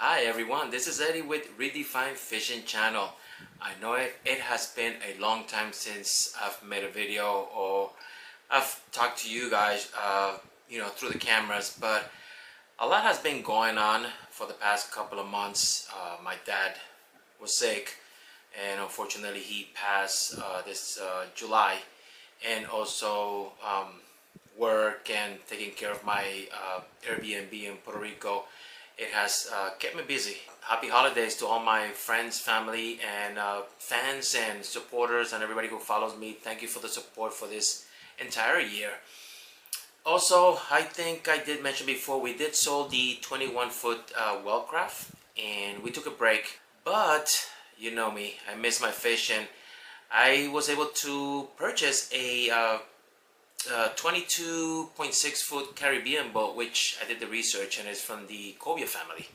Hi everyone, this is Eddie with Redefined Fishing Channel. I know it has been a long time since I've made a video or I've talked to you guys through the cameras, but a lot has been going on for the past couple of months. My dad was sick and unfortunately he passed this July, and also work and taking care of my Airbnb in Puerto Rico. It has kept me busy. Happy holidays to all my friends, family, and fans and supporters and everybody who follows me. Thank you for the support for this entire year. Also, I think I did mention before, we did sold the 21-foot Wellcraft and we took a break. But you know me, I miss my fishing. I was able to purchase a 22.6 foot Caribbean boat, which I did the research and is from the Cobia family,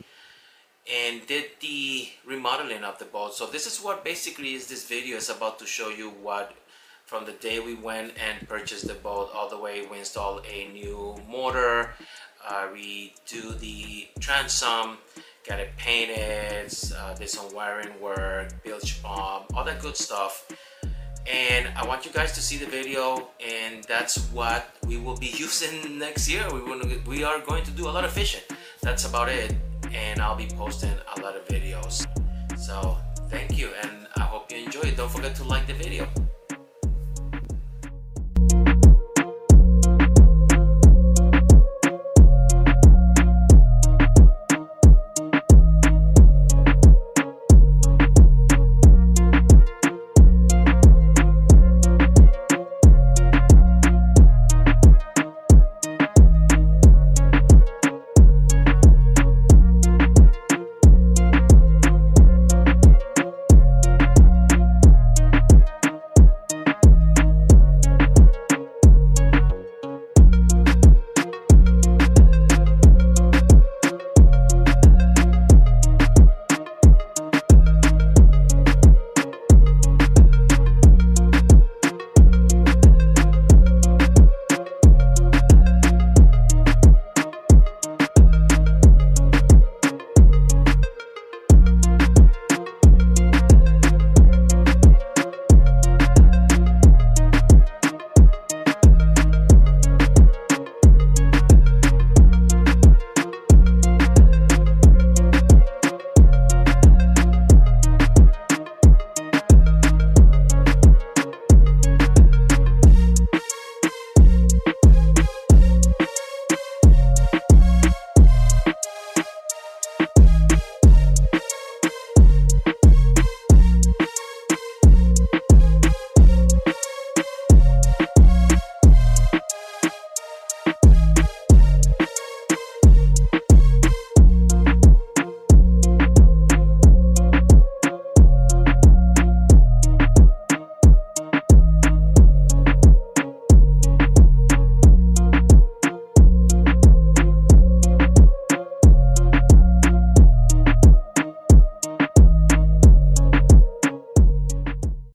and did the remodeling of the boat. So this is what basically is this video is about, to show you what from the day we went and purchased the boat all the way. We installed a new motor, we do the transom, got it painted, did some wiring work, bilge pump, all that good stuff. And I want you guys to see the video, and that's what we will be using next year. We are going to do a lot of fishing. That's about it, and I'll be posting a lot of videos. So thank you, and I hope you enjoy it. Don't forget to like the video.